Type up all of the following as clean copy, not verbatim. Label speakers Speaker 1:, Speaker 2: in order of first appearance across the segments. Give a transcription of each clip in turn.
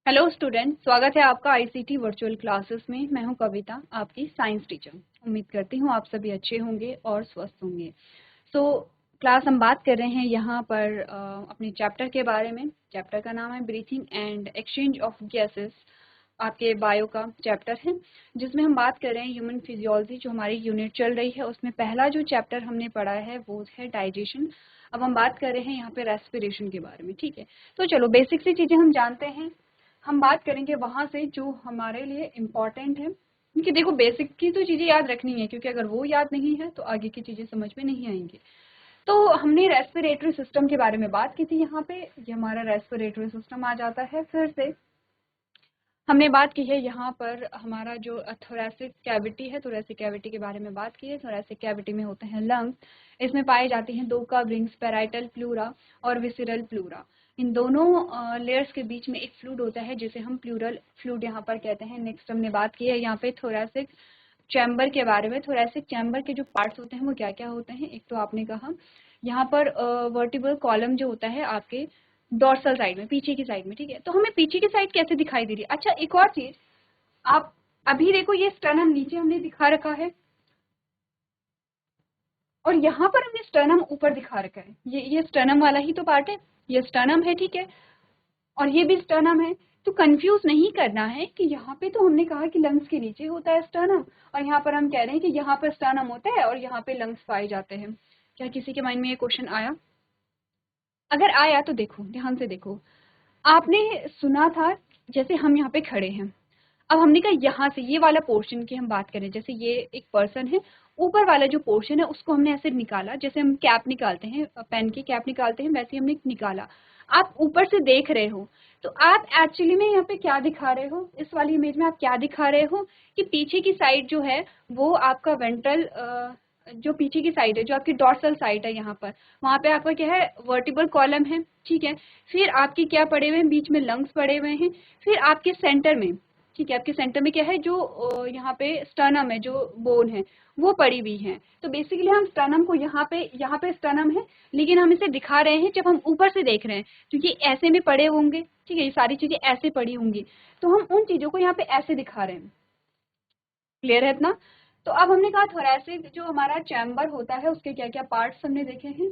Speaker 1: Hello student, स्वागत है आपका आईसीटी वर्चुअल क्लासेस में। मैं हूं कविता, आपकी साइंस टीचर। उम्मीद करती हूं आप सभी अच्छे होंगे और स्वस्थ होंगे। क्लास हम बात कर रहे हैं यहाँ पर अपने चैप्टर के बारे में। चैप्टर का नाम है breathing and exchange of gases. आपके बायो का चैप्टर है जिसमें हम बात कर रहे हैं ह्यूमन फिजियोलॉजी। जो हमारी यूनिट चल रही है उसमें पहला जो चैप्टर हमने पढ़ा है वो है डाइजेशन। अब हम बात कर रहे हैं यहाँ पे रेस्पिरेशन के बारे में। ठीक है, तो चलो बेसिक सी चीजें हम जानते हैं। हम बात करेंगे वहां से जो हमारे लिए इम्पोर्टेंट है, क्योंकि देखो बेसिक की तो चीजें याद रखनी है, क्योंकि अगर वो याद नहीं है तो आगे की चीजें समझ में नहीं आएंगी। तो हमने रेस्पिरेटरी सिस्टम के बारे में बात की थी। यहाँ पे ये हमारा रेस्पिरेटरी सिस्टम आ जाता है। फिर से हमने बात की है यहाँ पर हमारा जो थोरैसिक कैविटी है, थोरैसिक कैविटी के बारे में बात की है। थोरैसिक कैविटी में होते हैं लंग्स। इसमें पाई जाती हैं दो कव रिंग्स, पैराइटल प्लूरा और विसिरल प्लूरा। इन दोनों लेयर्स के बीच में एक फ्लूइड होता है जिसे हम प्लूरल फ्लूइड यहाँ पर कहते हैं। नेक्स्ट हमने बात की है यहाँ पे थोरैसिक चैम्बर के बारे में। थोरैसिक चैम्बर के जो पार्ट्स होते हैं वो क्या क्या होते हैं। एक तो आपने कहा यहाँ पर वर्टिब्रल कॉलम जो होता है आपके डोर्सल साइड में, पीछे की साइड में। ठीक है, तो हमें पीछे की साइड कैसे दिखाई दे रही है। अच्छा, एक और चीज, आप अभी देखो ये स्टर्नम नीचे हमने दिखा रखा है और यहाँ पर हमने स्टर्नम ऊपर दिखा रखा है। ये स्टर्नम वाला ही तो पार्ट है, ये स्टर्नम है। ठीक है, और ये भी स्टर्नम है। तो कंफ्यूज नहीं करना है कि यहाँ पे तो हमने कहा कि लंग्स के नीचे होता है स्टर्नम, और यहाँ पर हम कह रहे हैं कि यहाँ पर स्टर्नम होता है और यहाँ पे लंग्स पाए जाते हैं। क्या किसी के माइंड में ये क्वेश्चन आया? अगर आया तो देखो, ध्यान से देखो। आपने सुना था, जैसे हम यहाँ पे खड़े हैं, अब हमने कहा यहाँ से ये वाला पोर्शन की हम बात करें, जैसे ये एक पर्सन है, ऊपर वाला जो पोर्शन है उसको हमने ऐसे निकाला, जैसे हम कैप निकालते हैं, पेन की कैप निकालते हैं, वैसे हमने निकाला। आप ऊपर से देख रहे हो तो आप एक्चुअली में यहाँ पे क्या दिखा रहे हो, इस वाली इमेज में आप क्या दिखा रहे हो कि पीछे की साइड जो है वो आपका वेंट्रल, जो पीछे की साइड है, जो आपकी डॉर्सल साइड है, यहाँ पर वहाँ पे आपका क्या है, वर्टिब्रल कॉलम है। ठीक है, फिर आपके क्या पड़े हुए हैं, बीच में लंग्स पड़े हुए हैं। फिर आपके सेंटर में, ठीक है, आपके सेंटर में क्या है, जो यहाँ पे स्टर्नम है, जो बोन है वो पड़ी हुई है। तो बेसिकली हम स्टर्नम को यहाँ पे स्टर्नम है, लेकिन हम इसे दिखा रहे हैं जब हम ऊपर से देख रहे हैं, क्योंकि ऐसे में पड़े होंगे। ठीक है, ये सारी चीजें ऐसे पड़ी होंगी, तो हम उन चीजों को यहाँ पे ऐसे दिखा रहे हैं। क्लियर है इतना? तो अब हमने कहा थोरैसिक जो हमारा चैम्बर होता है उसके क्या क्या पार्ट्स हमने देखे हैं।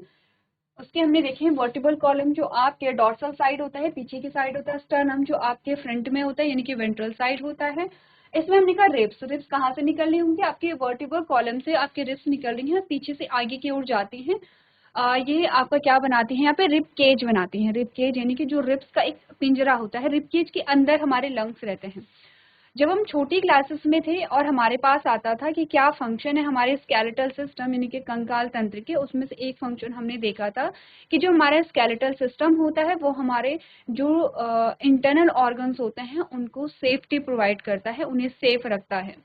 Speaker 1: उसके हमने देखे हैं वर्टिब्रल कॉलम जो आपके डॉर्सल साइड होता है, पीछे की साइड होता है। स्टर्नम जो आपके फ्रंट में होता है, यानी कि वेंट्रल साइड होता है। इसमें हमने कहा रिब्स, रिब्स कहाँ से निकल रही होंगी, आपके वर्टिब्रल कॉलम से आपके रिब्स निकल रही हैं, पीछे से आगे की ओर जाती हैं। ये आपका क्या बनाती हैं, यहाँ पे रिब केज बनाती हैं। रिब केज यानी कि जो रिब्स का एक पिंजरा होता है, रिब केज के अंदर हमारे लंग्स रहते हैं। जब हम छोटी क्लासेस में थे और हमारे पास आता था कि क्या फंक्शन है हमारे स्केलेटल सिस्टम यानी कि कंकाल तंत्र के, उसमें से एक फंक्शन हमने देखा था कि जो हमारा स्केलेटल सिस्टम होता है वो हमारे जो इंटरनल ऑर्गन्स होते हैं उनको सेफ्टी प्रोवाइड करता है, उन्हें सेफ रखता है।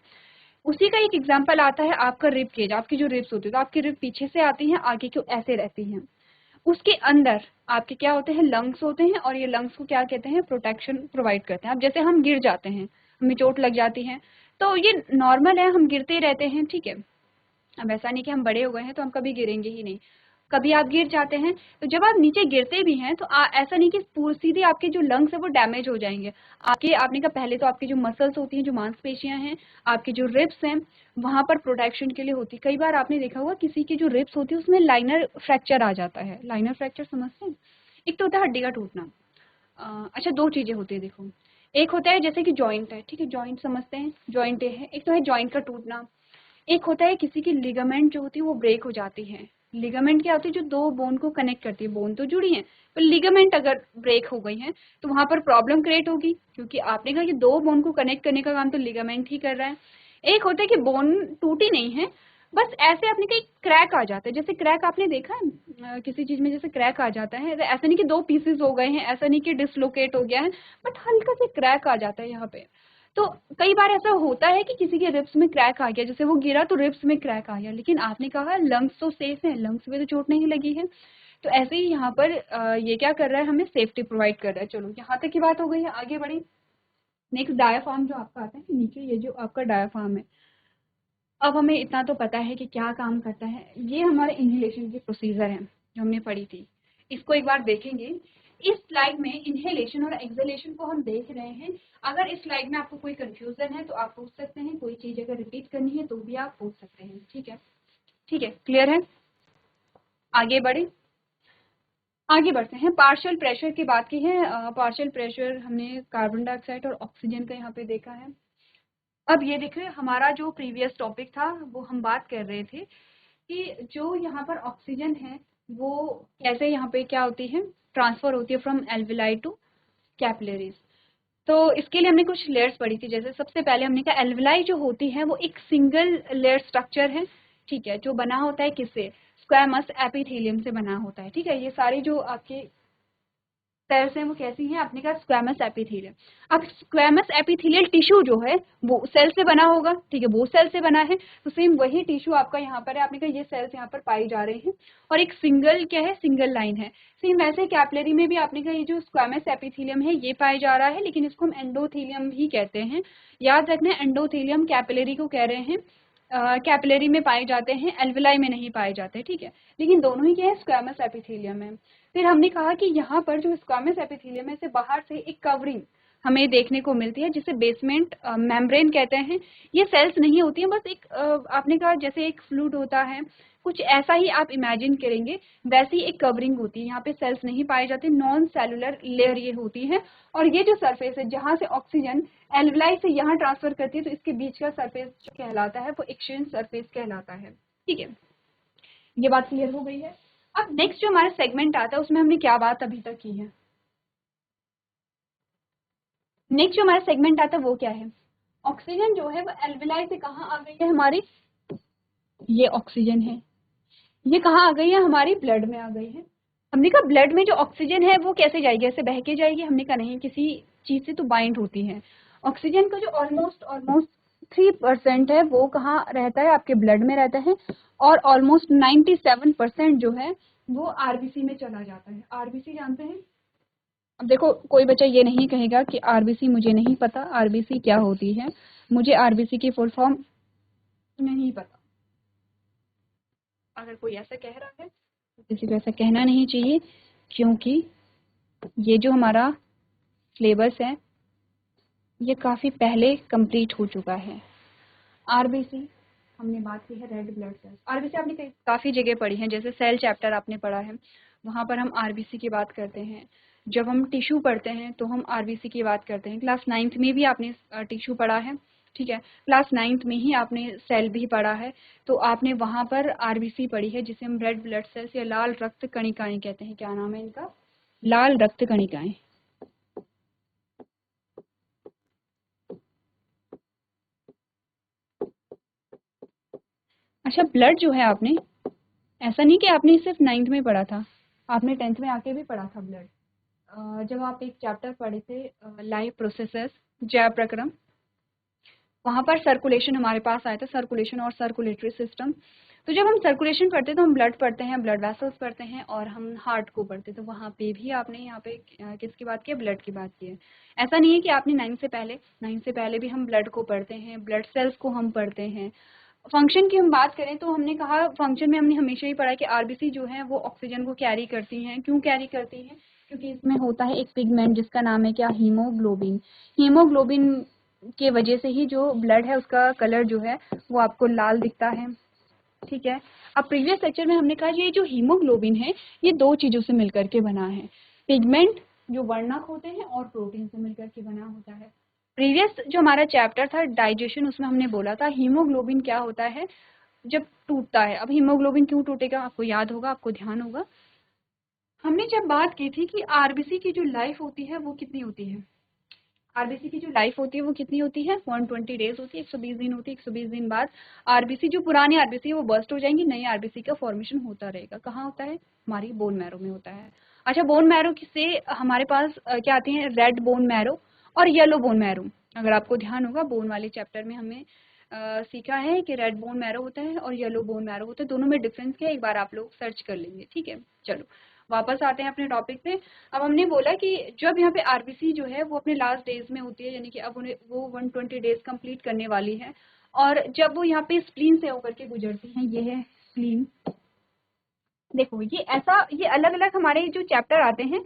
Speaker 1: उसी का एक एग्जाम्पल आता है आपका रिब केज। आपकी जो रिब्स होती है, तो आपकी रिब पीछे से आती हैं, आगे क्यों ऐसे रहती हैं। उसके अंदर आपके क्या होते हैं, लंग्स होते हैं, और ये लंग्स को क्या कहते हैं, प्रोटेक्शन प्रोवाइड करते हैं। अब जैसे हम गिर जाते हैं, हमें चोट लग जाती है, तो ये नॉर्मल है, हम गिरते रहते हैं। ठीक है, अब ऐसा नहीं कि हम बड़े हो गए हैं तो हम कभी गिरेंगे ही नहीं, कभी आप गिर जाते हैं। तो जब आप नीचे गिरते भी हैं तो ऐसा नहीं कि सीधे आपके जो लंग्स है वो डैमेज हो जाएंगे। आपने कहा पहले तो आपकी जो मसल्स होती हैं, जो मांसपेशियां हैं, आपके जो रिब्स हैं, वहां पर प्रोटेक्शन के लिए होती है। कई बार आपने देखा होगा किसी की जो रिब्स होती है उसमें लाइनर फ्रैक्चर आ जाता है। लाइनर फ्रैक्चर समझते हैं? एक तो होता है हड्डी का टूटना। अच्छा, दो चीजें होती है देखो। एक होता है जैसे कि जॉइंट है, ठीक है, जॉइंट समझते हैं, जॉइंट है। एक तो है जॉइंट का टूटना, एक होता है किसी की लिगामेंट जो होती है वो ब्रेक हो जाती है। लिगामेंट क्या होती है, जो दो बोन को कनेक्ट करती है। बोन तो जुड़ी है, पर लिगामेंट अगर ब्रेक हो गई है तो वहां पर प्रॉब्लम क्रिएट होगी, क्योंकि आपने कहा कि दो बोन को कनेक्ट करने का काम तो लिगामेंट ही कर रहा है। एक होता है कि बोन टूटी नहीं है, बस ऐसे आपने कहीं क्रैक आ जाता है। जैसे क्रैक आपने देखा है किसी चीज में, जैसे क्रैक आ जाता है, ऐसा नहीं कि दो पीसेस हो गए हैं, ऐसा नहीं कि डिसलोकेट हो गया है, बट हल्का से क्रैक आ जाता है यहाँ पे। तो कई बार ऐसा होता है कि किसी के रिब्स में क्रैक आ गया, जैसे वो गिरा तो रिब्स में क्रैक आ गया, लेकिन आपने कहा लंग्स तो सेफ है, लंग्स में तो चोट नहीं लगी है। तो ऐसे ही यहाँ पर ये क्या कर रहा है, हमें सेफ्टी प्रोवाइड कर रहा है। चलो यहाँ तक की बात हो गई है, आगे बढ़े। नेक्स्ट डायाफ्राम जो आपका आता है नीचे, ये जो आपका डायाफ्राम है। अब हमें इतना तो पता है कि क्या काम करता है। ये हमारे इनहेलेशन की प्रोसीजर है जो हमने पढ़ी थी, इसको एक बार देखेंगे इस स्लाइड में इनहेलेशन और एक्सहेलेशन को हम देख रहे हैं। अगर इस स्लाइड में आपको कोई कंफ्यूजन है तो आप पूछ सकते हैं, कोई चीज अगर रिपीट करनी है तो भी आप पूछ सकते हैं। ठीक है, ठीक है, क्लियर है। आगे बढ़े, आगे बढ़ते हैं। पार्शियल प्रेशर की बात की है। पार्शियल प्रेशर हमने कार्बन डाइऑक्साइड और ऑक्सीजन का यहाँ पे देखा है। अब ये देखिए, हमारा जो प्रीवियस टॉपिक था वो हम बात कर रहे थे कि जो यहाँ पर ऑक्सीजन है वो कैसे यहाँ पे क्या होती है, ट्रांसफर होती है फ्रॉम एल्विलाई टू कैपिलरीज। तो इसके लिए हमने कुछ लेयर्स पढ़ी थी। जैसे सबसे पहले हमने कहा एल्विलाई जो होती है वो एक सिंगल लेयर स्ट्रक्चर है, ठीक है, जो बना होता है किससे, स्क्वैमस एपिथेलियम से बना होता है। ठीक है, ये सारी जो आपके सेल्स हैं वो कैसी हैं, आपने कहा स्क्वैमस एपिथेलियम। अब स्क्वैमस एपिथेलियल टिश्यू जो है वो सेल से बना होगा, ठीक है, वो सेल से बना है। तो सेम वही टिश्यू आपका यहाँ पर है, आपने कहा ये सेल्स यहाँ पर पाई जा रहे हैं और एक सिंगल क्या है, सिंगल लाइन है। सेम वैसे कैपिलरी में भी आपने कहा ये जो स्क्वैमस एपिथेलियम है ये पाया जा रहा है, लेकिन इसको हम एंडोथेलियम भी कहते हैं। याद रखना, एंडोथेलियम कैपिलरी को कह रहे हैं, कैपिलरी में पाए जाते हैं, एल्विलाई में नहीं पाए जाते। ठीक है, लेकिन दोनों ही क्या है, स्क्वैमस एपिथेलियम है। फिर हमने कहा कि यहाँ पर जो स्क्वैमस एपिथेलियम है से बाहर से एक कवरिंग हमें देखने को मिलती है जिसे बेसमेंट मेम्ब्रेन कहते हैं। ये सेल्स नहीं होती हैं, बस एक आपने कहा जैसे एक फ्लूइड होता है, कुछ ऐसा ही आप इमेजिन करेंगे, वैसी एक कवरिंग होती है। यहाँ पे सेल्स नहीं पाए जाते, नॉन सेलुलर लेयर ये होती है। और ये जो सरफेस है जहाँ से ऑक्सीजन एल्विलाई से यहाँ ट्रांसफर करती है, तो इसके बीच का सरफेस जो कहलाता है वो एक्सचेंज सरफेस कहलाता है। ठीक है, ये बात क्लियर हो गई है। अब नेक्स्ट जो हमारा सेगमेंट आता है उसमें हमने क्या बात अभी तक की है। नेक्स्ट जो हमारा सेगमेंट आता है वो क्या है, ऑक्सीजन जो है वो एल्विलाई से कहाँ आ गई है हमारी, ये ऑक्सीजन है, ये कहाँ आ गई है, हमारी ब्लड में आ गई है। हमने कहा ब्लड में जो ऑक्सीजन है वो कैसे जाएगी, ऐसे बह के जाएगी, हमने कहा नहीं, किसी चीज से तो बाइंड होती है। ऑक्सीजन का जो ऑलमोस्ट ऑलमोस्ट 3% है वो कहाँ रहता है, आपके ब्लड में रहता है। और ऑलमोस्ट 97% जो है वो आरबीसी में चला जाता है। आरबीसी जानते हैं। अब देखो, कोई बच्चा ये नहीं कहेगा कि आरबीसी मुझे नहीं पता, आरबीसी क्या होती है, मुझे आरबीसी की फुल फॉर्म नहीं पता। अगर कोई ऐसा कह रहा है तो किसी को ऐसा कहना नहीं चाहिए, क्योंकि ये जो हमारा सिलेबस है ये काफ़ी पहले कंप्लीट हो चुका है। आरबीसी हमने बात की है, रेड ब्लड सेल्स। आरबीसी आपने काफ़ी जगह पढ़ी है, जैसे सेल चैप्टर आपने पढ़ा है, वहाँ पर हम आरबीसी की बात करते हैं। जब हम टिश्यू पढ़ते हैं तो हम आरबीसी की बात करते हैं। क्लास 9th में भी आपने टिश्यू पढ़ा है, ठीक है, क्लास 9th में ही आपने सेल भी पढ़ा है, तो आपने वहाँ पर आरबीसी पढ़ी है, जिसे हम रेड ब्लड सेल्स या लाल रक्त कणिकाएं कहते हैं। क्या नाम है इनका, लाल रक्त कणिकाएं। अच्छा, ब्लड जो है आपने, ऐसा नहीं कि आपने सिर्फ 9th में पढ़ा था, आपने 10th में आके भी पढ़ा था ब्लड। जब आप एक चैप्टर पढ़े थे लाइव प्रोसेसेस, जैव प्रक्रम, वहाँ पर सर्कुलेशन हमारे पास आया था, सर्कुलेशन और सर्कुलेटरी सिस्टम। तो जब हम सर्कुलेशन पढ़ते हैं तो हम ब्लड पढ़ते हैं, ब्लड वेसल्स पढ़ते हैं, और हम हार्ट को पढ़ते हैं। तो वहाँ पे भी आपने यहाँ पे किसकी बात की है, ब्लड की बात की है। ऐसा नहीं है कि आपने 9th से पहले भी हम ब्लड को पढ़ते हैं, ब्लड सेल्स को हम पढ़ते हैं। फंक्शन की हम बात करें तो हमने कहा फंक्शन में हमने हमेशा ही पढ़ा कि आरबीसी जो है वो ऑक्सीजन को कैरी करती हैं। क्यों कैरी करती हैं, क्योंकि इसमें होता है एक पिगमेंट जिसका नाम है क्या, हीमोग्लोबिन। हीमोग्लोबिन के वजह से ही जो ब्लड है उसका कलर जो है वो आपको लाल दिखता है। ठीक है, अब प्रीवियस लेक्चर में हमने कहा ये जो हीमोग्लोबिन है ये दो चीजों से मिलकर के बना है, पिगमेंट जो वर्णक होते हैं और प्रोटीन से मिलकर के बना होता है। प्रीवियस जो हमारा चैप्टर था डाइजेशन, उसमें हमने बोला था हीमोग्लोबिन क्या होता है जब टूटता है। अब हीमोग्लोबिन क्यों टूटेगा, आपको याद होगा, आपको ध्यान होगा। हमने जब बात की थी कि आरबीसी की जो लाइफ होती है वो कितनी होती है, आरबीसी की जो लाइफ होती है वो कितनी होती है, 120 डेज होती है, 120 दिन होती है। 120 दिन बाद आरबीसी जो पुरानी आरबीसी है वो बर्स्ट हो जाएंगी, नई आरबीसी का फॉर्मेशन होता रहेगा। कहाँ होता है, हमारी बोन मैरो में होता है। अच्छा, बोन मैरो से हमारे पास क्या आती है, रेड बोन मैरो और येलो बोन मैरो। अगर आपको ध्यान होगा, बोन वाले चैप्टर में हमने सीखा है कि रेड बोन मैरो होता है और येलो बोन मैरो होता है, दोनों में डिफरेंस क्या है एक बार आप लोग सर्च कर लेंगे। ठीक है, चलो वापस आते हैं अपने टॉपिक पे। अब हमने बोला कि जब यहाँ पे आरबीसी जो है वो अपने लास्ट डेज में होती है, यानी कि अब उन्हें वो 120 डेज कंप्लीट करने वाली है, और जब वो यहाँ पे स्प्लीन से होकर के गुजरती हैं, ये है स्प्लीन। देखो ये ऐसा, ये अलग अलग हमारे जो चैप्टर आते हैं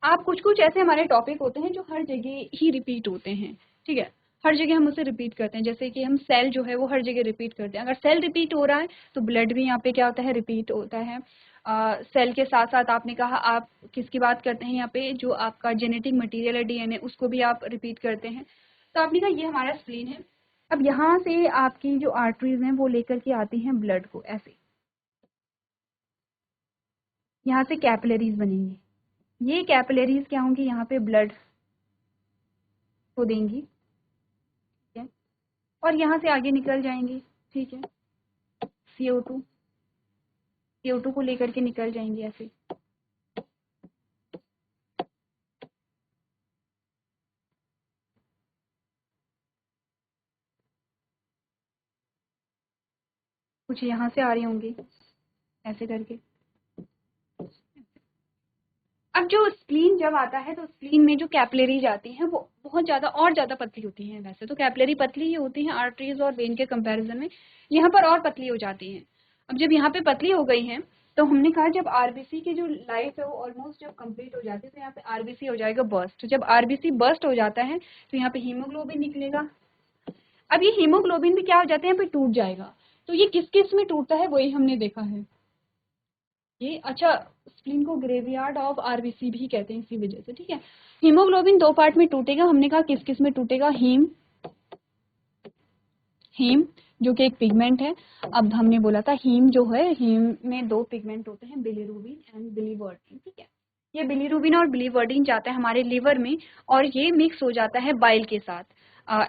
Speaker 1: आप कुछ कुछ ऐसे हमारे टॉपिक होते हैं जो हर जगह ही रिपीट होते हैं, ठीक है, हर जगह हम उसे रिपीट करते हैं। जैसे कि हम सेल जो है वो हर जगह रिपीट करते हैं। अगर सेल रिपीट हो रहा है तो ब्लड भी यहाँ पे क्या होता है, रिपीट होता है। सेल के साथ साथ आपने कहा आप किसकी बात करते हैं यहाँ पे, जो आपका जेनेटिक मटेरियल है डीएनए, उसको भी आप रिपीट करते हैं। तो आपने कहा ये हमारा स्प्लीन है। अब यहाँ से आपकी जो आर्टरीज हैं वो लेकर के आती हैं ब्लड को, ऐसे यहाँ से कैपिलरीज बनेंगी। ये कैपिलरीज क्या होंगी, यहाँ पे ब्लड को देंगी, ठीक है, और यहाँ से आगे निकल जाएंगी, ठीक है, CO2 CO2 को लेकर के निकल जाएंगे ऐसे। कुछ यहाँ से आ रही होंगी ऐसे करके। अब जो स्प्लीन जब आता है तो स्प्लीन में जो कैपिलरीज आती हैं वो बहुत ज़्यादा और ज़्यादा पतली होती हैं। वैसे तो कैपिलरी पतली ही होती हैं आर्टरीज और वेन के कंपैरिजन में, यहाँ पर और पतली हो जाती हैं। अब जब यहाँ पे पतली हो गई हैं तो हमने कहा जब आरबीसी की जो लाइफ है वो ऑलमोस्ट जब कंप्लीट हो जाती है तो यहाँ पे आरबीसी हो जाएगा बर्स्ट। जब आरबीसी बर्स्ट हो जाता है तो यहाँ पे हीमोग्लोबिन निकलेगा। अब ये हीमोग्लोबिन भी क्या हो जाता है, यहाँ पे टूट जाएगा। तो ये किस किस में टूटता है वही हमने देखा है। ये अच्छा, स्प्लीन को ग्रेवयार्ड ऑफ आरबीसी भी कहते हैं इसी वजह से, ठीक है। हीमोग्लोबिन दो पार्ट में टूटेगा, हमने कहा किस किस में टूटेगा, हीम हीम जो कि एक पिगमेंट है। अब हमने बोला था हीम जो है, हीम में दो पिगमेंट होते हैं, बिलीरुबिन एंड बिलीवर्डिन, ठीक है। ये बिलीरुबिन और बिलीवर्डिन जाता है हमारे लिवर में और ये मिक्स हो जाता है बाइल के साथ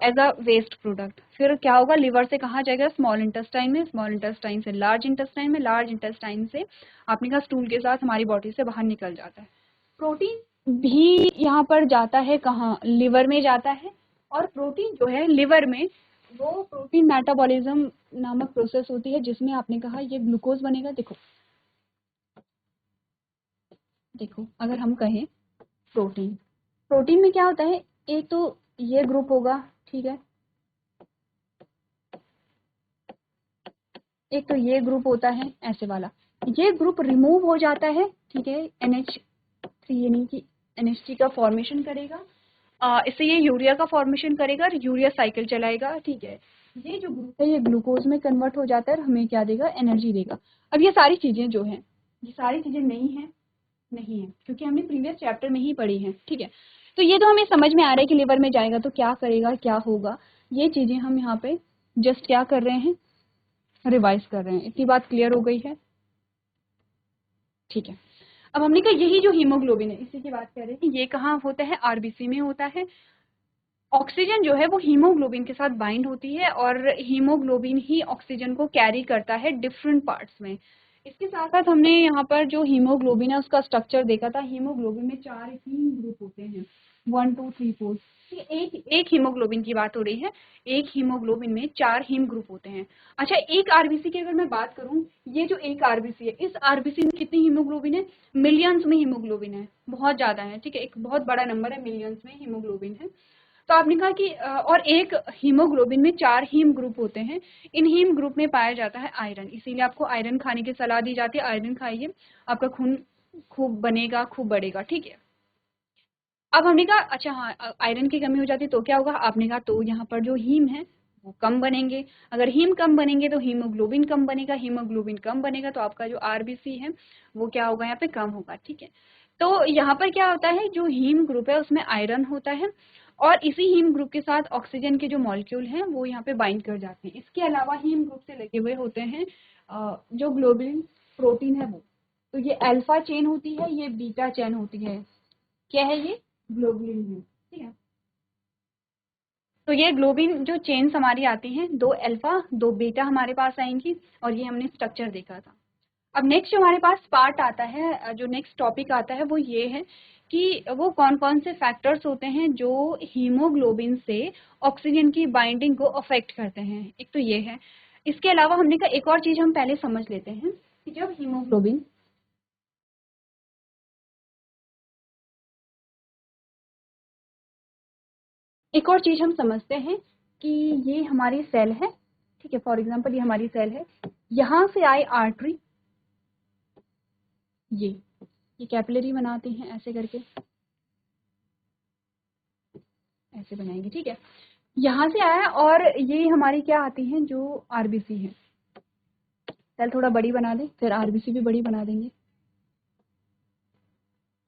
Speaker 1: एज अ वेस्ट प्रोडक्ट। फिर क्या होगा, लिवर से कहाँ जाएगा, स्मॉल इंटेस्टाइन में, स्मॉल इंटेस्टाइन से लार्ज इंटेस्टाइन में, लार्ज इंटेस्टाइन से आपने कहा स्टूल के साथ हमारी बॉडी से बाहर निकल जाता है। प्रोटीन भी यहाँ पर जाता है, कहाँ, लिवर में जाता है। और प्रोटीन जो है लिवर में, वो प्रोटीन मेटाबॉलिज्म नामक प्रोसेस होती है जिसमें आपने कहा ये ग्लूकोज बनेगा। देखो देखो, अगर हम कहें प्रोटीन, प्रोटीन में क्या होता है, एक तो ये ग्रुप होगा, ठीक है, एक तो ये ग्रुप होता है ऐसे वाला, ये ग्रुप रिमूव हो जाता है, ठीक है, NH3 यानी कि NH3 का फॉर्मेशन करेगा। इससे ये यूरिया का फॉर्मेशन करेगा और यूरिया साइकिल चलाएगा, ठीक है। ये जो ग्रुप है ये ग्लूकोज में कन्वर्ट हो जाता है और हमें क्या देगा, एनर्जी देगा। अब ये सारी चीजें जो हैं, ये सारी चीजें नहीं है क्योंकि हमने प्रीवियस चैप्टर में ही पढ़ी है, ठीक है। तो ये तो हमें समझ में आ रहा है कि लिवर में जाएगा तो क्या करेगा, क्या होगा, ये चीजें हम यहाँ पे जस्ट क्या कर रहे हैं, रिवाइज कर रहे हैं। इतनी बात क्लियर हो गई है, ठीक है। अब हमने कहा यही जो हीमोग्लोबिन है इसी की बात कर रहे हैं, ये कहाँ होता है, आरबीसी में होता है। ऑक्सीजन जो है वो हीमोग्लोबिन के साथ बाइंड होती है और हीमोग्लोबिन ही ऑक्सीजन को कैरी करता है डिफरेंट पार्ट्स में। इसके साथ साथ हमने यहाँ पर जो हीमोग्लोबिन है उसका स्ट्रक्चर देखा था। हीमोग्लोबिन में 4 हीम ग्रुप होते हैं, 1 2 3 4। एक एक हीमोग्लोबिन की बात हो रही है, एक हीमोग्लोबिन में 4 हीम ग्रुप होते हैं। अच्छा, एक आरबीसी की अगर मैं बात करूं, ये जो एक आरबीसी है, इस आरबीसी में कितनी हीमोग्लोबिन है, मिलियंस में हीमोग्लोबिन है, बहुत ज्यादा है, ठीक है, एक बहुत बड़ा नंबर है, मिलियंस में हीमोग्लोबिन है। तो आपने कहा कि और एक हीमोग्लोबिन में 4 हीम ग्रुप होते हैं। इन हीम ग्रुप में पाया जाता है आयरन, इसीलिए आपको आयरन खाने की सलाह दी जाती है। आयरन खाइए, आपका खून खूब बनेगा, खूब बढ़ेगा, ठीक है। अब हमने कहा अच्छा हाँ, आयरन की कमी हो जाती है तो क्या होगा, आपने कहा तो यहाँ पर जो हीम है वो कम बनेंगे। अगर हीम कम बनेंगे तो हीमोग्लोबिन कम बनेगा, हीमोग्लोबिन कम बनेगा तो आपका जो आरबीसी है वो क्या होगा, यहाँ पे कम होगा, ठीक है। तो यहाँ पर क्या होता है, जो हीम ग्रुप है उसमें आयरन होता है और इसी हीम ग्रुप के साथ ऑक्सीजन के जो मॉलिक्यूल हैं वो यहाँ पे बाइंड कर जाते हैं। इसके अलावा हीम ग्रुप से लगे हुए होते हैं जो ग्लोबिन प्रोटीन है वो। तो ये अल्फा चेन होती है, ये बीटा चेन होती है, क्या है ये, ग्लोबुलिन है, ठीक है। तो ये ग्लोबिन जो चेन्स हमारी आती हैं, 2 अल्फा 2 बीटा हमारे पास आएंगी और ये हमने स्ट्रक्चर देखा था। अब नेक्स्ट जो हमारे पास पार्ट आता है, जो नेक्स्ट टॉपिक आता है वो ये है कि वो कौन कौन से फैक्टर्स होते हैं जो हीमोग्लोबिन से ऑक्सीजन की बाइंडिंग को अफेक्ट करते हैं। एक तो ये है, इसके अलावा हमने कहा एक और चीज हम पहले समझ लेते हैं कि जब हीमोग्लोबिन, एक और चीज हम समझते हैं कि ये हमारी सेल है, ठीक है, फॉर एग्जांपल ये हमारी सेल है, यहाँ से आए आर्टरी, ये कैपिलरी बनाते हैं ऐसे करके, ऐसे बनाएंगे, ठीक है। यहाँ से आया और ये हमारी क्या आती हैं, जो आरबीसी है। सेल थोड़ा बड़ी बना दें, फिर आरबीसी भी बड़ी बना देंगे।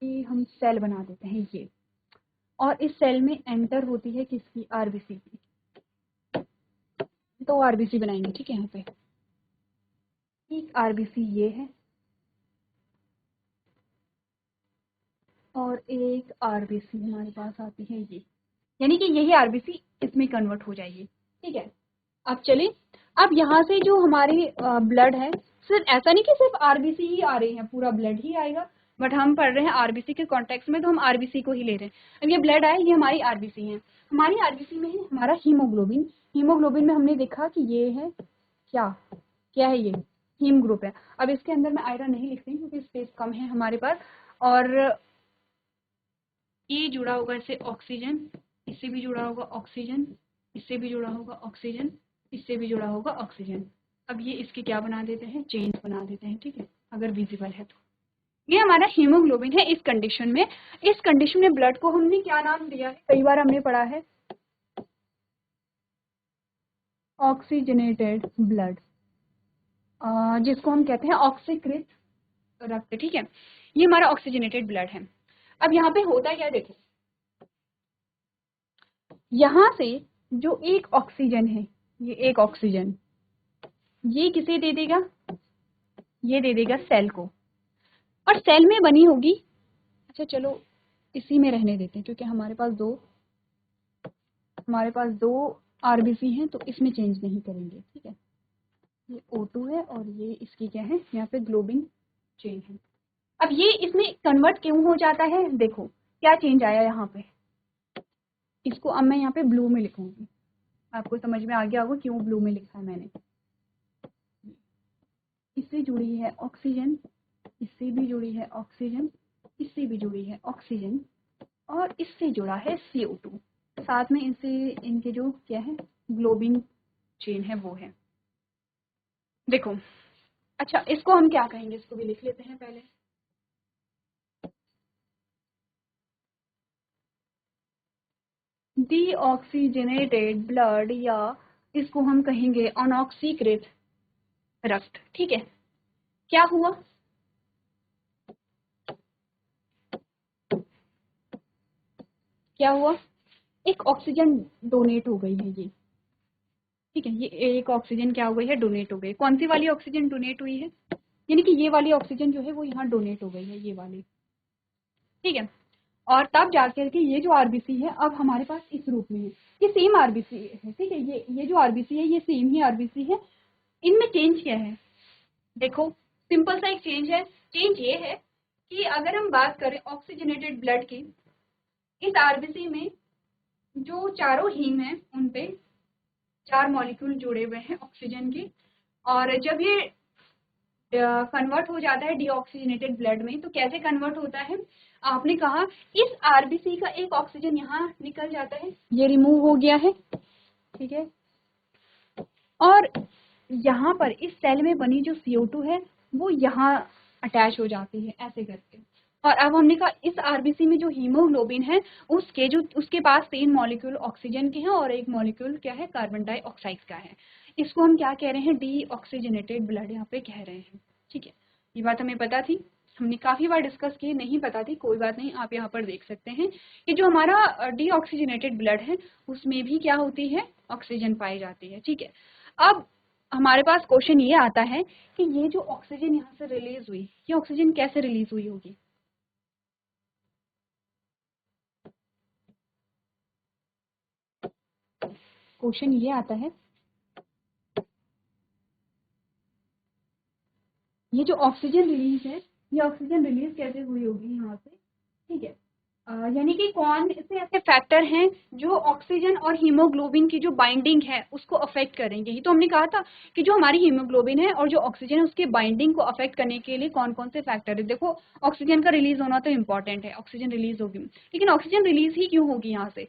Speaker 1: कि हम सेल बना देते हैं ये, और इस सेल में एंटर होती है किसकी, आरबीसी की। तो आरबीसी बनाएंगे, ठीक है। यहाँ पे एक आरबीसी ये है और एक आरबीसी हमारे पास आती है ये, यानी कि यही आरबीसी इसमें कन्वर्ट हो जाएगी, ठीक है। अब चलिए, अब यहाँ से जो हमारी ब्लड है, सिर्फ ऐसा नहीं कि सिर्फ आरबीसी ही आ रही है, पूरा ब्लड ही आएगा, बट हम पढ़ रहे हैं आरबीसी के कॉन्टेक्स्ट में, तो हम आरबीसी को ही ले रहे हैं। अब ये ब्लड आए, ये हमारी आरबीसी है। हमारी आरबीसी में है हमारा हीमोग्लोबिन। हीमोग्लोबिन में हमने देखा कि ये है क्या, क्या है ये, हीम ग्रुप है। अब इसके अंदर मैं आयरन नहीं लिखती हूँ क्योंकि स्पेस कम है हमारे पास। और ये जुड़ा होगा इससे ऑक्सीजन, इससे भी जुड़ा होगा ऑक्सीजन, इससे भी जुड़ा होगा ऑक्सीजन, इससे भी जुड़ा होगा ऑक्सीजन। अब ये इसके क्या बना देते हैं, चेन्स बना देते हैं, ठीक है, अगर विजिबल है तो। ये हमारा हीमोग्लोबिन है इस कंडीशन में। इस कंडीशन में ब्लड को हमने क्या नाम दिया है, कई बार हमने पढ़ा है, ऑक्सीजनेटेड ब्लड, जिसको हम कहते हैं ऑक्सीकृत रक्त, ठीक है। ये हमारा ऑक्सीजनेटेड ब्लड है। अब यहाँ पे होता क्या, देखो, यहाँ से जो एक ऑक्सीजन है, ये एक ऑक्सीजन, ये किसे दे देगा, ये दे देगा सेल को, और सेल में बनी होगी, अच्छा चलो इसी में रहने देते हैं क्योंकि हमारे पास दो आरबीसी हैं, तो इसमें चेंज नहीं करेंगे, ठीक है। ये O2 है और ये इसकी क्या है, यहाँ पे ग्लोबिन चेन है। अब ये इसमें कन्वर्ट क्यों हो जाता है, देखो क्या चेंज आया यहाँ पे, इसको अब मैं यहाँ पे ब्लू में लिखूंगी, आपको समझ में आ गया होगा क्यों ब्लू में लिखा है मैंने। इससे जुड़ी है ऑक्सीजन, इससे भी जुड़ी है ऑक्सीजन, इससे भी जुड़ी है ऑक्सीजन, और इससे जुड़ा है CO2, साथ में इनसे इनके जो क्या है ग्लोबिन चेन है वो है। देखो, अच्छा इसको हम क्या कहेंगे, इसको भी लिख लेते हैं पहले। डीऑक्सीजनेटेड ब्लड, या इसको हम कहेंगे अनऑक्सीकृत रक्त, ठीक है। क्या हुआ, क्या हुआ, एक ऑक्सीजन डोनेट हो गई है ये, ठीक है। ये एक ऑक्सीजन क्या हो गई है, डोनेट हो गई। कौन सी वाली ऑक्सीजन डोनेट हुई है, यानी कि ये वाली ऑक्सीजन जो है वो यहाँ डोनेट हो गई है, ये वाली, ठीक है। और तब जाकर के ये जो आरबीसी है अब हमारे पास इस रूप में है, ये सेम आरबीसी है, ठीक है। ये जो आरबीसी है ये सेम ही आरबीसी है। इनमें चेंज क्या है, देखो सिंपल सा एक चेंज है। चेंज ये है कि अगर हम बात करें ऑक्सीजनेटेड ब्लड की, इस आरबीसी में जो चारों हीम है उन पे 4 मॉलिक्यूल जुड़े हुए हैं ऑक्सीजन के, और जब ये कन्वर्ट हो जाता है डीऑक्सीजनेटेड ब्लड में, तो कैसे कन्वर्ट होता है, आपने कहा इस आरबीसी का एक ऑक्सीजन यहाँ निकल जाता है, ये रिमूव हो गया है, ठीक है। और यहाँ पर इस सेल में बनी जो CO2 है वो यहाँ अटैच हो जाती है ऐसे करके। और अब हमने कहा इस आरबीसी में जो हीमोग्लोबिन है उसके पास 3 मॉलिक्यूल ऑक्सीजन के हैं और एक मॉलिक्यूल क्या है, कार्बन डाइऑक्साइड का है। इसको हम क्या कह रहे हैं, डीऑक्सीजनेटेड ब्लड यहाँ पे कह रहे हैं, ठीक है। ये बात हमें पता थी, हमने काफी बार डिस्कस की, नहीं पता थी कोई बात नहीं, आप यहाँ पर देख सकते हैं कि जो हमारा डीऑक्सीजनेटेड ब्लड है उसमें भी क्या होती है, ऑक्सीजन पाई जाती है, ठीक है। अब हमारे पास क्वेश्चन ये आता है कि ये जो ऑक्सीजन यहाँ से रिलीज हुई, ये ऑक्सीजन कैसे रिलीज हुई होगी, क्वेश्चन ये आता है, ये जो ऑक्सीजन रिलीज है ये ऑक्सीजन रिलीज कैसे हुई होगी यहाँ से, ठीक है। यानी कि कौन से ऐसे फैक्टर हैं जो ऑक्सीजन और हीमोग्लोबिन की जो बाइंडिंग है उसको अफेक्ट करेंगे। ही तो हमने कहा था कि जो हमारी हीमोग्लोबिन है और जो ऑक्सीजन है उसके बाइंडिंग को अफेक्ट करने के लिए कौन कौन से फैक्टर है। देखो ऑक्सीजन का रिलीज होना तो इम्पॉर्टेंट है, ऑक्सीजन रिलीज होगी, लेकिन ऑक्सीजन रिलीज ही क्यों होगी यहाँ से,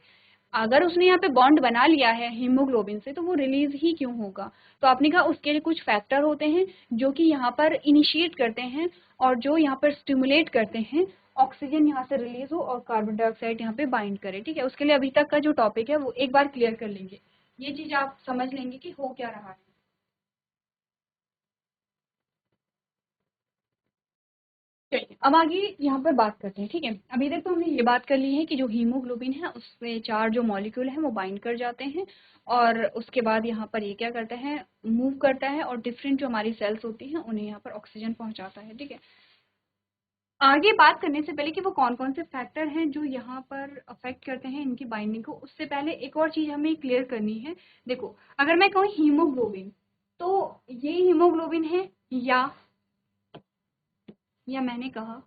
Speaker 1: अगर उसने यहाँ पे बॉन्ड बना लिया है हीमोग्लोबिन से तो वो रिलीज ही क्यों होगा। तो आपने कहा उसके लिए कुछ फैक्टर होते हैं जो कि यहाँ पर इनिशिएट करते हैं और जो यहाँ पर स्टिमुलेट करते हैं ऑक्सीजन यहाँ से रिलीज हो और कार्बन डाइऑक्साइड यहाँ पे बाइंड करे। ठीक है, उसके लिए अभी तक का जो टॉपिक है वो एक बार क्लियर कर लेंगे, ये चीज आप समझ लेंगे कि हो क्या रहा है। चलिए अब आगे यहाँ पर बात करते हैं। ठीक है, अभी तक तो हमने ये बात कर ली है कि जो हीमोग्लोबिन है उसमें 4 जो मॉलिक्यूल हैं वो बाइंड कर जाते हैं और उसके बाद यहाँ पर ये क्या करता है, मूव करता है और डिफरेंट जो हमारी सेल्स होती हैं उन्हें यहाँ पर ऑक्सीजन पहुंचाता है। ठीक है, आगे बात करने से पहले कि वो कौन कौन से फैक्टर हैं जो यहाँ पर अफेक्ट करते हैं इनकी बाइंडिंग को, उससे पहले एक और चीज हमें क्लियर करनी है। देखो, अगर मैं कहूँ हीमोग्लोबिन, तो ये हीमोग्लोबिन है या मैंने कहा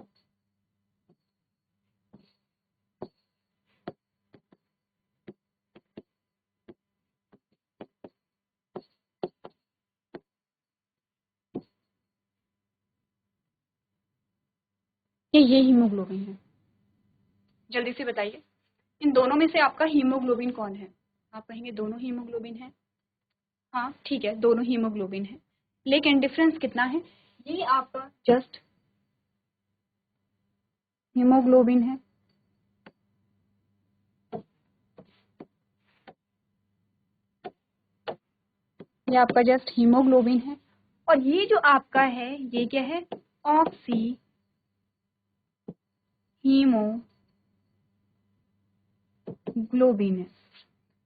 Speaker 1: कि ये हीमोग्लोबिन है, जल्दी से बताइए इन दोनों में से आपका हीमोग्लोबिन कौन है। आप कहेंगे दोनों हीमोग्लोबिन है। हाँ ठीक है, दोनों हीमोग्लोबिन है, लेकिन डिफरेंस कितना है, ये आपका जस्ट हीमोग्लोबिन है, ये आपका जस्ट हीमोग्लोबिन है, और ये जो आपका है ये क्या है, ऑक्सी हीमोग्लोबिन है।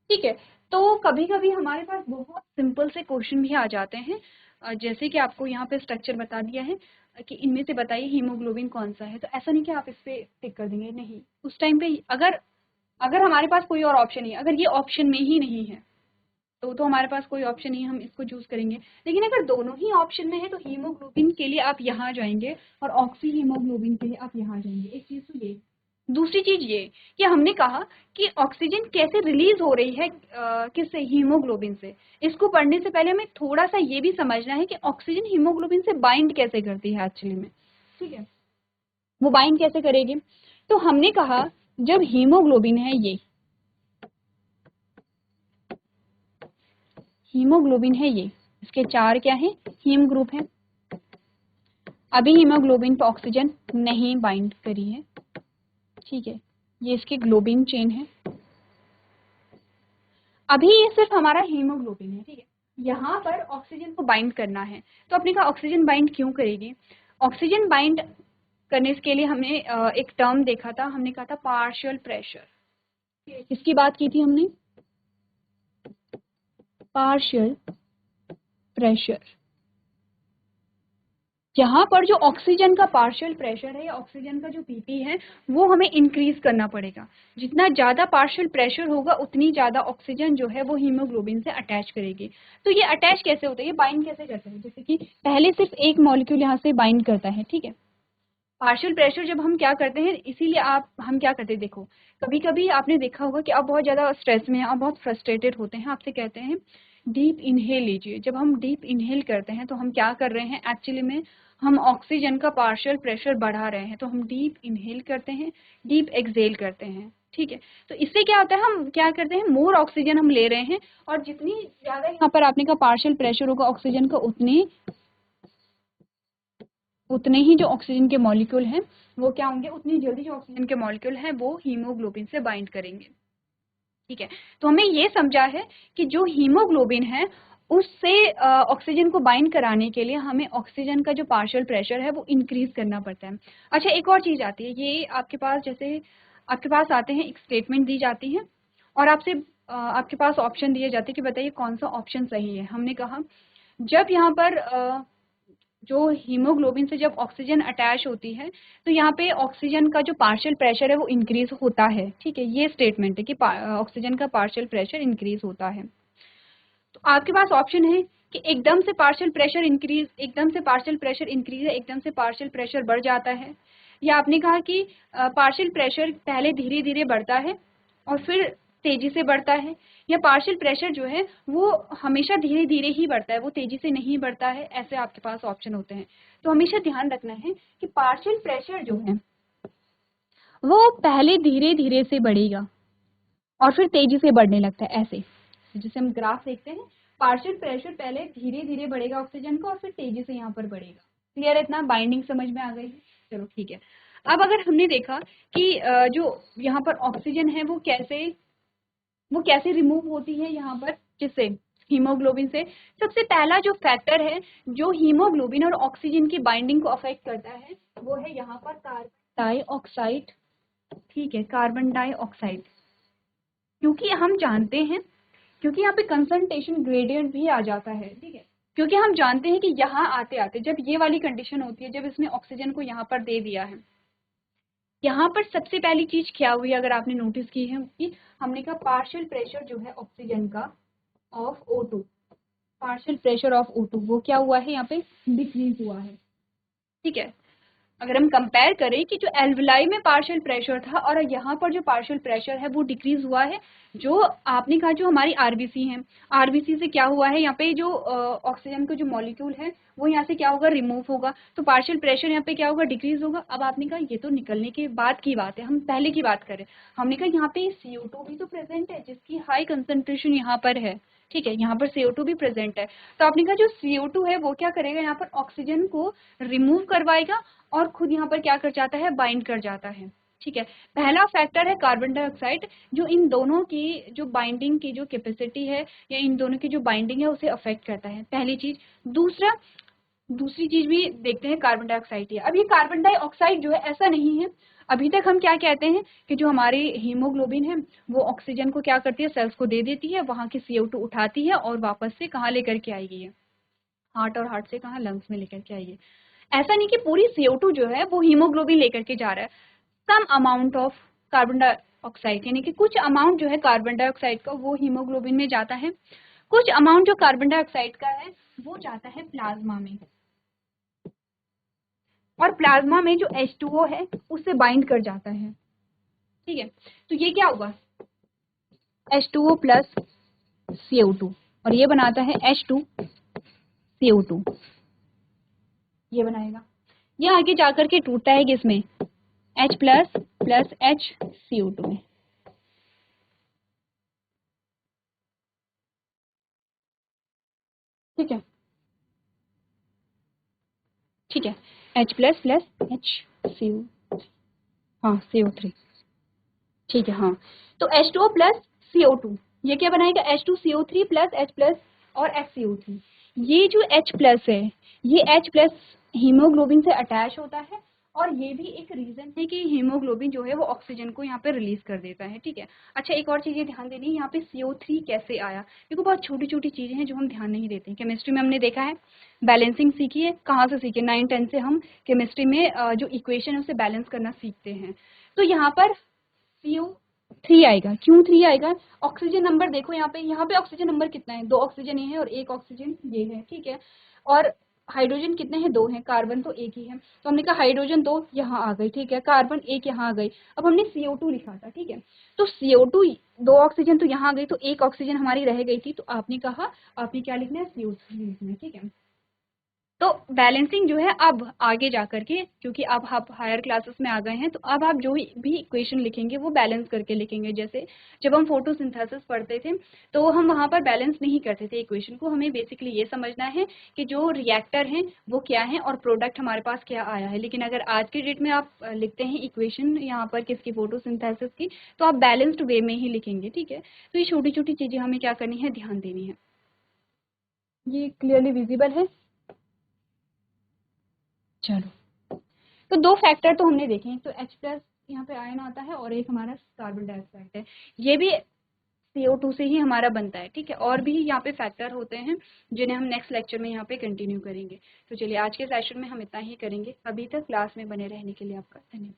Speaker 1: ठीक है, तो कभी कभी हमारे पास बहुत सिंपल से क्वेश्चन भी आ जाते हैं, जैसे कि आपको यहाँ पे स्ट्रक्चर बता दिया है कि इनमें से बताइए हीमोग्लोबिन कौन सा है, तो ऐसा नहीं कि आप इस पे टिक कर देंगे, नहीं, उस टाइम पे अगर अगर हमारे पास कोई और ऑप्शन नहीं है, अगर ये ऑप्शन में ही नहीं है तो हमारे पास कोई ऑप्शन नहीं है, हम इसको चूज करेंगे। लेकिन अगर दोनों ही ऑप्शन में है तो हीमोग्लोबिन के लिए आप यहाँ जाएंगे और ऑक्सी हीमोग्लोबिन के लिए आप यहाँ जाएंगे। एक चीज तो ये, दूसरी चीज ये कि हमने कहा कि ऑक्सीजन कैसे रिलीज हो रही है किससे, हीमोग्लोबिन से। इसको पढ़ने से पहले हमें थोड़ा सा ये भी समझना है कि ऑक्सीजन हीमोग्लोबिन से बाइंड कैसे करती है एक्चुअली में। ठीक है, वो बाइंड कैसे करेगी, तो हमने कहा जब हीमोग्लोबिन है, ये हीमोग्लोबिन है, ये इसके 4 क्या है, हीम ग्रुप है। अभी हीमोग्लोबिन पर ऑक्सीजन नहीं बाइंड करी है। ठीक है, ये इसकी ग्लोबिन चेन है, अभी ये सिर्फ हमारा हीमोग्लोबिन है। ठीक है, यहाँ पर ऑक्सीजन को बाइंड करना है, तो अपने का ऑक्सीजन बाइंड क्यों करेगी, ऑक्सीजन बाइंड करने के लिए हमने एक टर्म देखा था, हमने कहा था पार्शियल प्रेशर। किसकी बात की थी हमने, पार्शियल प्रेशर। यहाँ पर जो ऑक्सीजन का पार्शियल प्रेशर है या ऑक्सीजन का जो पीपी है वो हमें इंक्रीज करना पड़ेगा। जितना ज़्यादा पार्शियल प्रेशर होगा उतनी ज़्यादा ऑक्सीजन जो है वो हीमोग्लोबिन से अटैच करेगी। तो ये अटैच कैसे होता है, ये बाइंड कैसे करता है, जैसे कि पहले सिर्फ एक मॉलिक्यूल यहाँ से बाइंड करता है। ठीक है, पार्शियल प्रेशर जब हम क्या करते हैं, इसीलिए हम क्या करते हैं, देखो कभी कभी आपने देखा होगा कि आप बहुत ज़्यादा स्ट्रेस में हैं, आप बहुत फ्रस्ट्रेटेड होते हैं, आपसे कहते हैं डीप इनहेल लीजिए। जब हम डीप इनहेल करते हैं तो हम क्या कर रहे हैं, एक्चुअली में हम ऑक्सीजन का पार्शियल प्रेशर बढ़ा रहे हैं, तो हम डीप इनहेल करते हैं, डीप एक्सहेल करते हैं। ठीक है, तो इससे क्या होता है, हम क्या करते हैं, मोर ऑक्सीजन हम ले रहे हैं, और जितनी ज़्यादा यहाँ पर आपने का पार्शियल प्रेशर होगा ऑक्सीजन का, उतने ही जो ऑक्सीजन के मॉलिक्यूल हैं वो क्या होंगे, उतनी जल्दी जो ऑक्सीजन के मॉलिक्यूल हैं वो हीमोग्लोबिन से बाइंड करेंगे। ठीक है, तो हमें ये समझा है कि जो हीमोग्लोबिन है उससे ऑक्सीजन को बाइंड कराने के लिए हमें ऑक्सीजन का जो पार्शियल प्रेशर है वो इंक्रीज करना पड़ता है। अच्छा, एक और चीज आती है, ये आपके पास जैसे आपके पास आते हैं, एक स्टेटमेंट दी जाती है और आपसे आपके पास ऑप्शन दिए जाते हैं कि बताइए कौन सा ऑप्शन सही है। हमने कहा जब यहाँ पर जो हीमोग्लोबिन से जब ऑक्सीजन अटैच होती है तो यहाँ पे ऑक्सीजन का जो पार्शियल प्रेशर है वो इंक्रीज होता है। ठीक है, ये स्टेटमेंट है कि ऑक्सीजन का पार्शियल प्रेशर इंक्रीज होता है। तो आपके पास ऑप्शन है कि एकदम से पार्शियल प्रेशर इंक्रीज, एकदम से पार्शियल प्रेशर इंक्रीज है, एकदम से पार्शियल प्रेशर बढ़ जाता है, या आपने कहा कि पार्शियल प्रेशर पहले धीरे धीरे बढ़ता है और फिर तेजी से बढ़ता है, या पार्शियल प्रेशर जो है वो हमेशा धीरे धीरे ही बढ़ता है, वो तेजी से नहीं बढ़ता है। ऐसे आपके पास ऑप्शन होते हैं। तो हमेशा ध्यान रखना है कि पार्शियल प्रेशर जो है वो पहले धीरे धीरे से बढ़ेगा और फिर तेजी से बढ़ने लगता है। ऐसे जैसे हम ग्राफ देखते हैं, पार्शियल प्रेशर पहले धीरे धीरे बढ़ेगा ऑक्सीजन का और फिर तेजी से यहाँ पर बढ़ेगा। क्लियर है, इतना बाइंडिंग समझ में आ गई है, चलो ठीक है। अब अगर हमने देखा कि जो यहाँ पर ऑक्सीजन है वो कैसे रिमूव होती है यहाँ पर, जिससे हीमोग्लोबिन से। सबसे पहला जो फैक्टर है जो हीमोग्लोबिन और ऑक्सीजन की बाइंडिंग को अफेक्ट करता है वो है यहाँ पर कार्बन डाइऑक्साइड। ठीक है, कार्बन डाइऑक्साइड, क्योंकि हम जानते हैं, क्योंकि यहाँ पे कंसंट्रेशन ग्रेडियंट भी आ जाता है। ठीक है, क्योंकि हम जानते हैं कि यहाँ आते आते जब ये वाली कंडीशन होती है, जब इसने ऑक्सीजन को यहाँ पर दे दिया है, यहाँ पर सबसे पहली चीज क्या हुई अगर आपने नोटिस की है कि हमने कहा पार्शियल प्रेशर जो है ऑक्सीजन का of O2, partial pressure of O2 वो क्या हुआ है यहाँ पे, डिक्रीज हुआ है। ठीक है, अगर हम कंपेयर करें कि जो एल्विलाई में पार्शियल प्रेशर था और यहाँ पर जो पार्शियल प्रेशर है वो डिक्रीज हुआ है। जो आपने कहा जो हमारी आरबीसी है, आरबीसी से क्या हुआ है, यहाँ पे जो ऑक्सीजन का जो मॉलिक्यूल है वो यहाँ से क्या होगा, रिमूव होगा, तो पार्शियल प्रेशर यहाँ पे क्या होगा, डिक्रीज होगा। अब आपने कहा ये तो निकलने के बाद की बात है, हम पहले की बात करें। हमने कहा यहाँ पे CO2 भी तो प्रेजेंट है जिसकी हाई कंसंट्रेशन यहाँ पर है। ठीक है, यहाँ पर CO2 भी प्रेजेंट है, तो आपने कहा जो CO2 है वो क्या करेगा, यहाँ पर ऑक्सीजन को रिमूव करवाएगा और खुद यहाँ पर क्या कर जाता है, बाइंड कर जाता है। ठीक है, पहला फैक्टर है कार्बन डाइऑक्साइड जो इन दोनों की जो बाइंडिंग की जो कैपेसिटी है या इन दोनों की जो बाइंडिंग है उसे अफेक्ट करता है, पहली चीज। दूसरी चीज भी देखते हैं कार्बन डाइऑक्साइड है। अब ये कार्बन डाइऑक्साइड जो है ऐसा नहीं है, अभी तक हम क्या कहते हैं कि जो हमारी हीमोग्लोबिन है वो ऑक्सीजन को क्या करती है, सेल्स को दे देती है, वहां की CO2 उठाती है और वापस से कहाँ लेकर के आएगी है, हार्ट, और हार्ट से कहाँ, लंग्स में लेकर के आएगी। ऐसा नहीं कि पूरी CO2 जो है वो हीमोग्लोबिन लेकर के जा रहा है, some amount of carbon dioxide, यानी कि कुछ अमाउंट जो है कार्बन डाइऑक्साइड का वो हीमोग्लोबिन में जाता है, कुछ अमाउंट जो कार्बन डाइऑक्साइड का है वो जाता है प्लाज्मा में, और प्लाज्मा में जो H2O है उससे बाइंड कर जाता है। ठीक है, तो ये क्या होगा, H2O प्लस CO2, और ये बनाता है H2CO2, ये बनाएगा, ये आगे जाकर के टूटता है किसमें, H प्लस प्लस HCO2 में। ठीक है, ठीक है, H प्लस प्लस HCO, हाँ CO3। ठीक है, हाँ, तो H2O प्लस CO2 ये क्या बनाएगा, H2CO3 प्लस H प्लस और HCO3। ये जो H प्लस है ये H प्लस हीमोग्लोबिन से अटैच होता है, और ये भी एक रीजन है कि हीमोग्लोबिन जो है वो ऑक्सीजन को यहाँ पे रिलीज कर देता है। ठीक है, अच्छा एक और चीज ये ध्यान देनी है, यहाँ पे CO3 कैसे आया, देखो बहुत छोटी छोटी चीजें हैं जो हम ध्यान नहीं देते हैं। केमिस्ट्री में हमने देखा है, बैलेंसिंग सीखी है, कहाँ से सीखे, 9-10 से हम केमिस्ट्री में जो इक्वेशन है उसे बैलेंस करना सीखते हैं। तो यहाँ पर CO3 आएगा, क्यों 3 आएगा, ऑक्सीजन नंबर देखो यहाँ पे ऑक्सीजन नंबर कितना है, 2 ऑक्सीजन ये है और 1 ऑक्सीजन ये है। ठीक है, और हाइड्रोजन कितने हैं, 2 हैं, कार्बन तो एक ही है, तो हमने कहा हाइड्रोजन 2 यहाँ आ गई। ठीक है, कार्बन 1 यहाँ आ गई। अब हमने CO2 लिखा था, ठीक है, तो CO2 2 ऑक्सीजन तो यहाँ आ गई, तो 1 ऑक्सीजन हमारी रह गई थी, तो आपने कहा आपने क्या लिखना है, CO3 लिखना है। ठीक है, तो बैलेंसिंग जो है अब आगे जा करके, क्योंकि अब आप हायर क्लासेस में आ गए हैं, तो अब आप जो भी इक्वेशन लिखेंगे वो बैलेंस करके लिखेंगे। जैसे जब हम फोटोसिंथेसिस पढ़ते थे तो हम वहाँ पर बैलेंस नहीं करते थे इक्वेशन को, हमें बेसिकली ये समझना है कि जो रिएक्टर हैं वो क्या है और प्रोडक्ट हमारे पास क्या आया है। लेकिन अगर आज के डेट में आप लिखते हैं इक्वेशन यहाँ पर किसकी, फोटोसिंथेसिस की, तो आप बैलेंस्ड वे में ही लिखेंगे। ठीक है, तो ये छोटी छोटी चीज़ें हमें क्या करनी है, ध्यान देनी है। ये क्लियरली विजिबल है, चलो, तो 2 फैक्टर तो हमने देखे हैं, तो H प्लस यहाँ पे आयन आता है और एक हमारा कार्बन डाइऑक्साइड है, ये भी CO2 से ही हमारा बनता है। ठीक है, और भी यहाँ पे फैक्टर होते हैं जिन्हें हम नेक्स्ट लेक्चर में यहाँ पे कंटिन्यू करेंगे। तो चलिए आज के सेशन में हम इतना ही करेंगे, अभी तक क्लास में बने रहने के लिए आपका धन्यवाद।